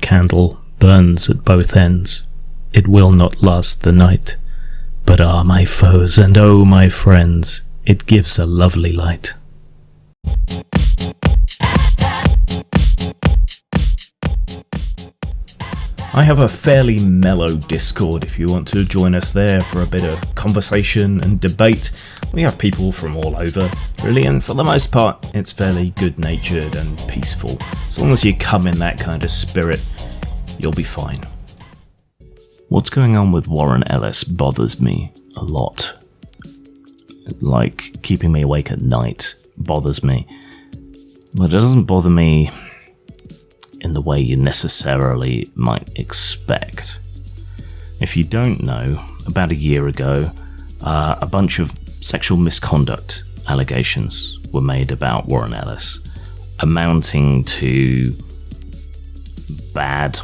candle burns at both ends. It will not last the night. But ah, my foes, and oh, my friends, it gives a lovely light. I have a fairly mellow Discord if you want to join us there for a bit of conversation and debate. We have people from all over, really, and for the most part, it's fairly good-natured and peaceful. As long as you come in that kind of spirit, you'll be fine. What's going on with Warren Ellis bothers me a lot. Like, keeping me awake at night bothers me. But it doesn't bother me in the way you necessarily might expect. If you don't know, about a year ago, a bunch of sexual misconduct allegations were made about Warren Ellis, amounting to bad,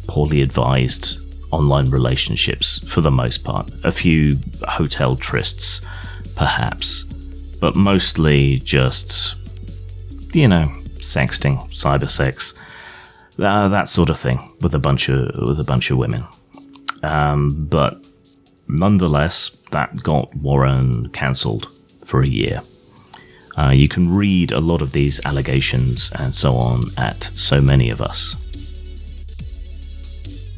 poorly advised online relationships for the most part. A few hotel trysts, perhaps, but mostly just, sexting, cyber sex, that sort of thing with a bunch of women. But nonetheless, that got Warren cancelled for a year. You can read a lot of these allegations and so on at So Many of Us.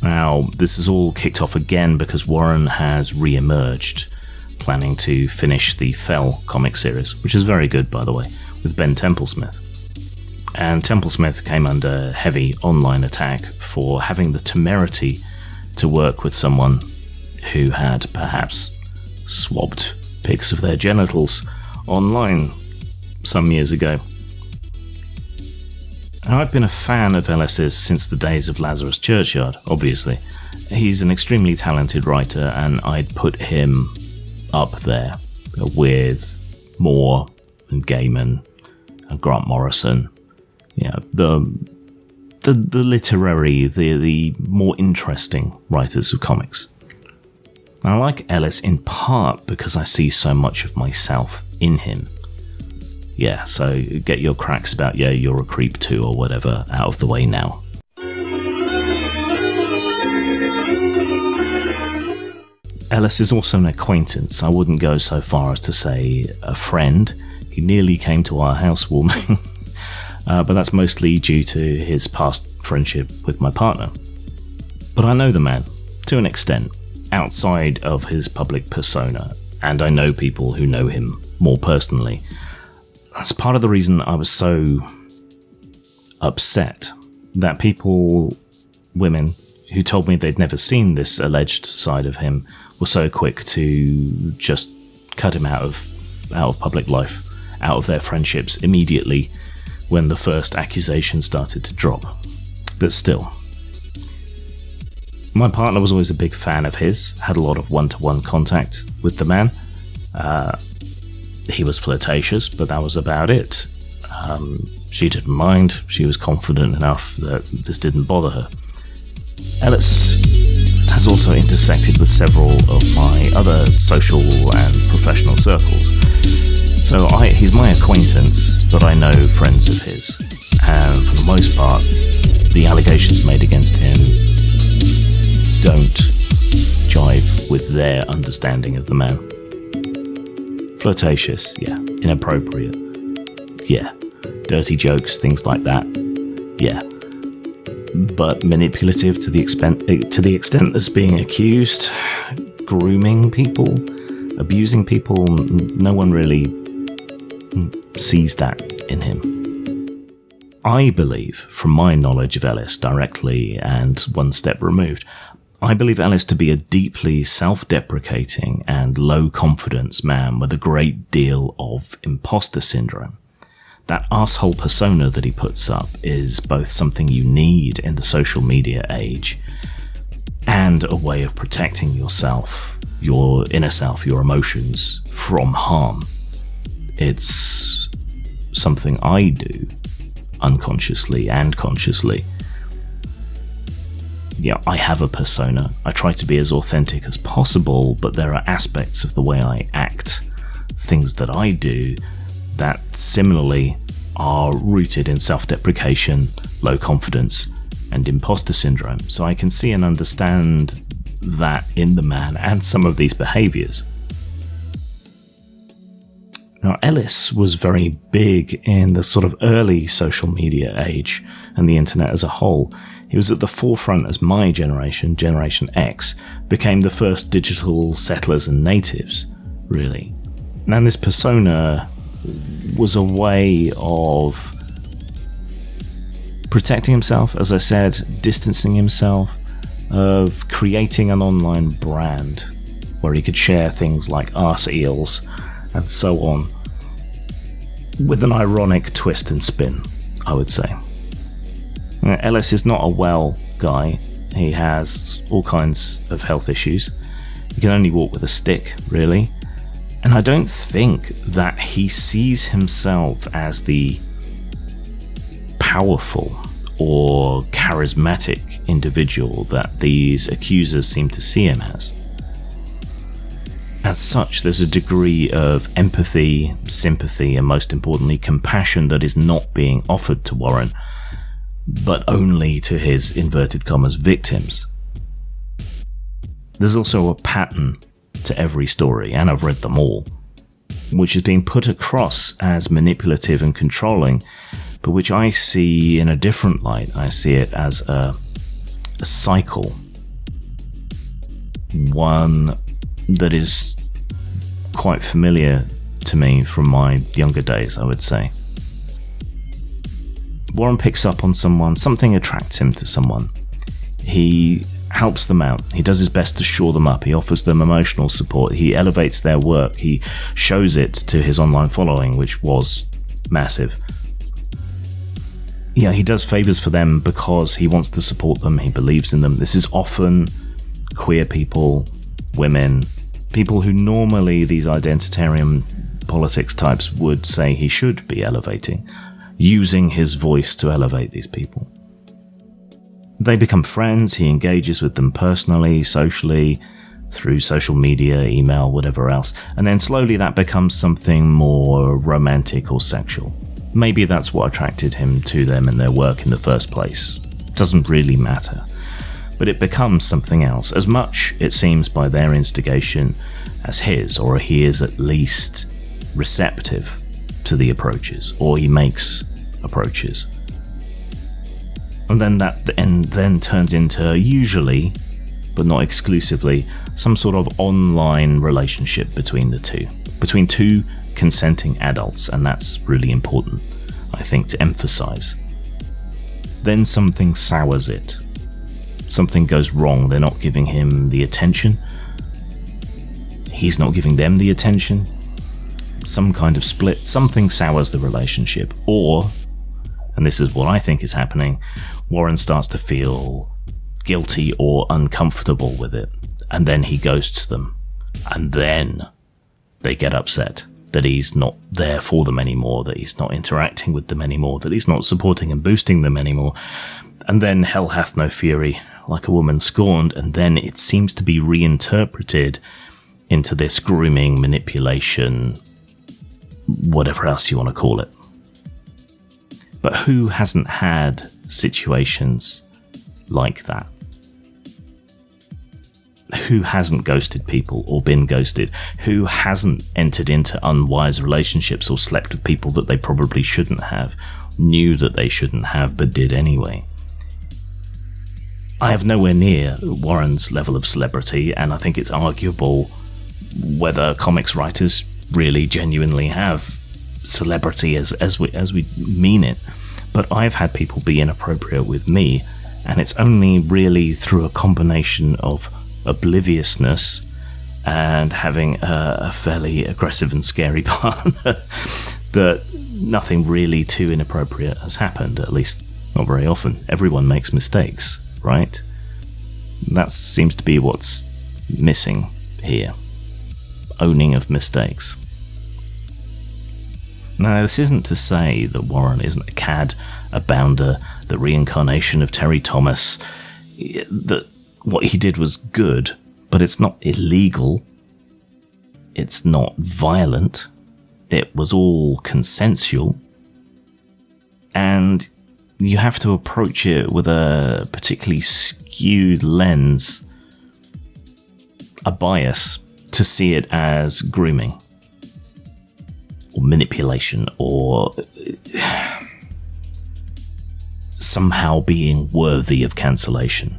Now, this is all kicked off again because Warren has re-emerged, planning to finish the Fell comic series, which is very good, by the way, with Ben Templesmith. And Templesmith came under heavy online attack for having the temerity to work with someone who had perhaps swabbed pics of their genitals online some years ago. And I've been a fan of Ellis's since the days of Lazarus Churchyard, obviously. He's an extremely talented writer, and I'd put him up there with Moore and Gaiman and Grant Morrison. The literary, the more interesting writers of comics. I like Ellis in part because I see so much of myself in him. Yeah, so get your cracks about, you're a creep too or whatever out of the way now. Ellis is also an acquaintance. I wouldn't go so far as to say a friend. He nearly came to our housewarming. But that's mostly due to his past friendship with my partner. But I know the man, to an extent, outside of his public persona, and I know people who know him more personally. That's part of the reason I was so upset that women who told me they'd never seen this alleged side of him, were so quick to just cut him out of public life, out of their friendships immediately when the first accusation started to drop. But still, my partner was always a big fan of his, had a lot of one-to-one contact with the man. He was flirtatious, but that was about it. She didn't mind. She was confident enough that this didn't bother her. Ellis has also intersected with several of my other social and professional circles. So he's my acquaintance, but I know friends of his. And for the most part, the allegations made against him don't jive with their understanding of the man. Flirtatious, yeah. Inappropriate, yeah. Dirty jokes, things like that, yeah. But manipulative to the extent that's being accused, grooming people, abusing people, no one really sees that in him. I believe, from my knowledge of Ellis directly and one step removed, I believe Ellis to be a deeply self-deprecating and low-confidence man with a great deal of imposter syndrome. That arsehole persona that he puts up is both something you need in the social media age and a way of protecting yourself, your inner self, your emotions from harm. It's something I do unconsciously and consciously. Yeah, I have a persona. I try to be as authentic as possible, but there are aspects of the way I act, things that I do, that similarly are rooted in self-deprecation, low confidence, and imposter syndrome, so I can see and understand that in the man and some of these behaviours. Now, Ellis was very big in the sort of early social media age and the internet as a whole. He was at the forefront as my generation, Generation X, became the first digital settlers and natives, really. And this persona was a way of protecting himself, as I said, distancing himself, of creating an online brand where he could share things like arse eels and so on, with an ironic twist and spin, I would say. Ellis is not a well guy. He has all kinds of health issues. He can only walk with a stick, really. And I don't think that he sees himself as the powerful or charismatic individual that these accusers seem to see him as. As such, there's a degree of empathy, sympathy, and most importantly, compassion that is not being offered to Warren, but only to his inverted commas victims. There's also a pattern to every story, and I've read them all, which is being put across as manipulative and controlling, but which I see in a different light. I see it as a cycle, one that is quite familiar to me from my younger days, I would say. Warren picks up on someone, something attracts him to someone. He helps them out. He does his best to shore them up. He offers them emotional support. He elevates their work. He shows it to his online following, which was massive. Yeah, he does favors for them because he wants to support them. He believes in them. This is often queer people, women, people who normally these identitarian politics types would say he should be elevating, using his voice to elevate these people. They become friends. He engages with them personally, socially, through social media, email, whatever else, and then slowly that becomes something more romantic or sexual. Maybe that's what attracted him to them and their work in the first place. Doesn't really matter. But it becomes something else, as much, it seems, by their instigation as his, or he is at least receptive to the approaches, or he makes approaches. And then that then turns into, usually, but not exclusively, some sort of online relationship between the two. Between two consenting adults, and that's really important, I think, to emphasize. Then something sours it. Something goes wrong. They're not giving him the attention. He's not giving them the attention. Some kind of split. Something sours the relationship. Or, and this is what I think is happening, Warren starts to feel guilty or uncomfortable with it. And then he ghosts them. And then they get upset that he's not there for them anymore, that he's not interacting with them anymore, that he's not supporting and boosting them anymore. And then hell hath no fury, like a woman scorned, and then it seems to be reinterpreted into this grooming, manipulation, whatever else you want to call it. But who hasn't had situations like that? Who hasn't ghosted people or been ghosted? Who hasn't entered into unwise relationships or slept with people that they probably shouldn't have, knew that they shouldn't have, but did anyway? I have nowhere near Warren's level of celebrity, and I think it's arguable whether comics writers really genuinely have celebrity as we mean it. But I've had people be inappropriate with me, and it's only really through a combination of obliviousness and having a fairly aggressive and scary partner that nothing really too inappropriate has happened, at least not very often. Everyone makes mistakes, right? That seems to be what's missing here. Owning of mistakes. Now, this isn't to say that Warren isn't a cad, a bounder, the reincarnation of Terry Thomas, that what he did was good, but it's not illegal. It's not violent. It was all consensual. And you have to approach it with a particularly skewed lens, a bias, to see it as grooming or manipulation or somehow being worthy of cancellation.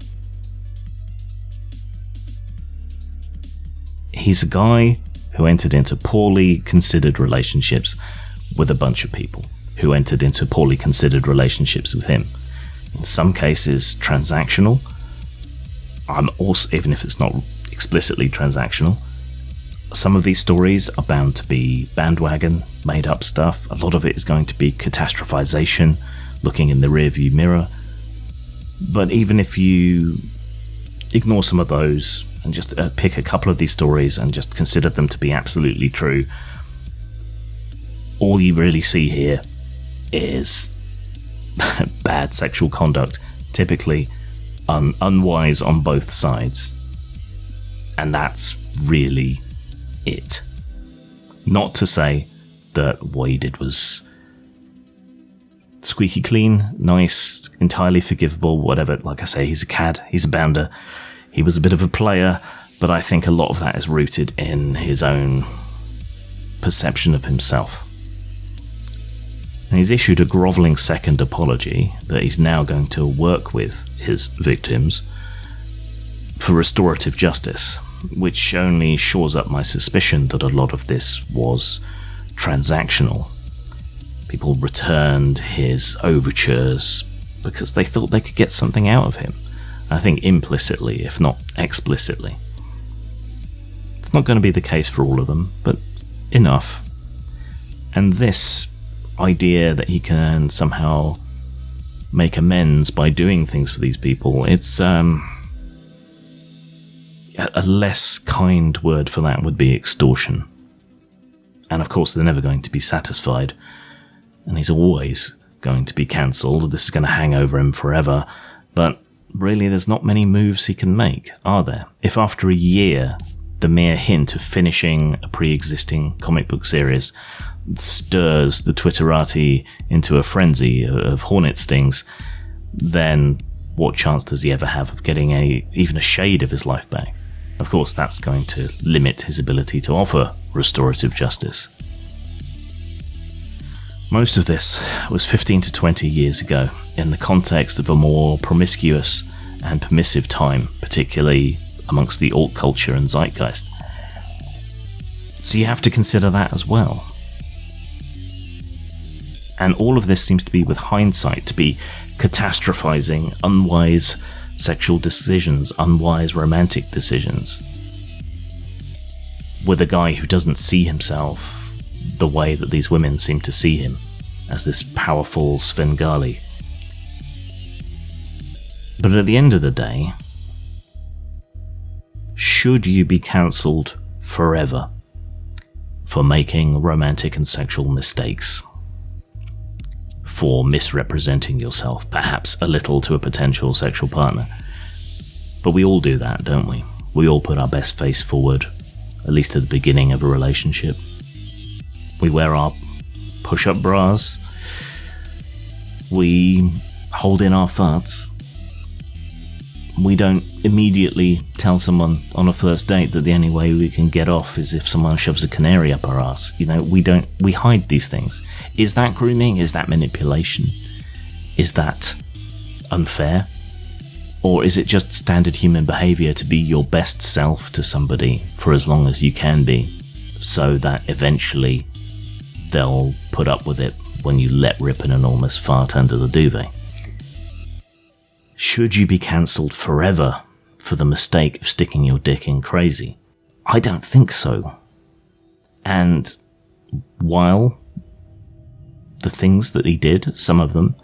He's a guy who entered into poorly considered relationships with a bunch of people who entered into poorly considered relationships with him. In some cases, transactional. I'm also, even if it's not explicitly transactional, some of these stories are bound to be bandwagon, made up stuff. A lot of it is going to be catastrophization, looking in the rearview mirror. But even if you ignore some of those and just pick a couple of these stories and just consider them to be absolutely true, all you really see here is bad sexual conduct, typically unwise on both sides. And that's really it. Not to say that what he did was squeaky clean, nice, entirely forgivable, whatever. Like I say, he's a cad, he's a bounder, he was a bit of a player, but I think a lot of that is rooted in his own perception of himself. And he's issued a grovelling second apology that he's now going to work with his victims for restorative justice, which only shores up my suspicion that a lot of this was transactional. People returned his overtures because they thought they could get something out of him. I think implicitly, if not explicitly. It's not going to be the case for all of them, but enough. And this idea that he can somehow make amends by doing things for these people, it's a less kind word for that would be extortion. And of course they're never going to be satisfied, and he's always going to be cancelled. This is going to hang over him forever, but really there's not many moves he can make, are there? If after a year the mere hint of finishing a pre-existing comic book series stirs the Twitterati into a frenzy of hornet stings, then what chance does he ever have of getting even a shade of his life back? Of course, that's going to limit his ability to offer restorative justice. Most of this was 15 to 20 years ago, in the context of a more promiscuous and permissive time, particularly amongst the alt culture and zeitgeist. So you have to consider that as well. And all of this seems to be, with hindsight, to be catastrophizing unwise sexual decisions, unwise romantic decisions, with a guy who doesn't see himself the way that these women seem to see him, as this powerful Svengali. But at the end of the day, should you be cancelled forever for making romantic and sexual mistakes? For misrepresenting yourself, perhaps a little, to a potential sexual partner? But we all do that, don't we? We all put our best face forward, at least at the beginning of a relationship. We wear our push-up bras. We hold in our farts. We don't immediately tell someone on a first date that the only way we can get off is if someone shoves a canary up our ass. You know, we hide these things. Is that grooming? Is that manipulation? Is that unfair? Or is it just standard human behaviour to be your best self to somebody for as long as you can be, so that eventually they'll put up with it when you let rip an enormous fart under the duvet? Should you be cancelled forever for the mistake of sticking your dick in crazy? I don't think so. And while the things that he did, some of them,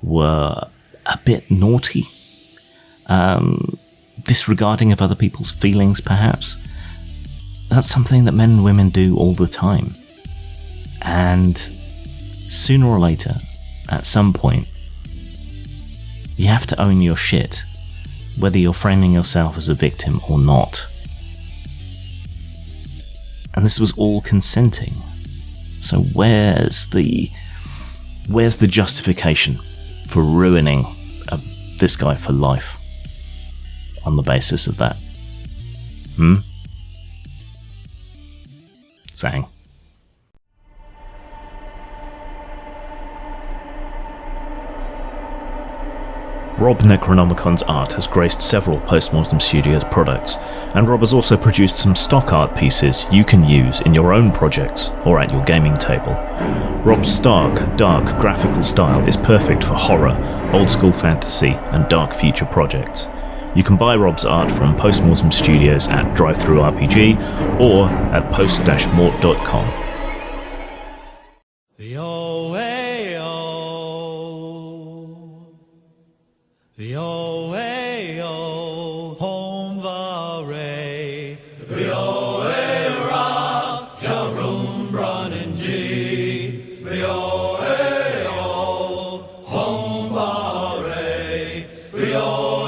were a bit naughty, disregarding of other people's feelings perhaps, that's something that men and women do all the time. And sooner or later, at some point, you have to own your shit, whether you're framing yourself as a victim or not. And this was all consenting. So where's the justification for ruining this guy for life on the basis of that. Sang. Rob Necronomicon's art has graced several Postmortem Studios products, and Rob has also produced some stock art pieces you can use in your own projects or at your gaming table. Rob's stark, dark graphical style is perfect for horror, old-school fantasy, and dark future projects. You can buy Rob's art from Postmortem Studios at DriveThruRPG or at post-mort.com. The old way, the old way, home varay. The old way, rock, Jarum, Brun, and G. The old way, home varay. The old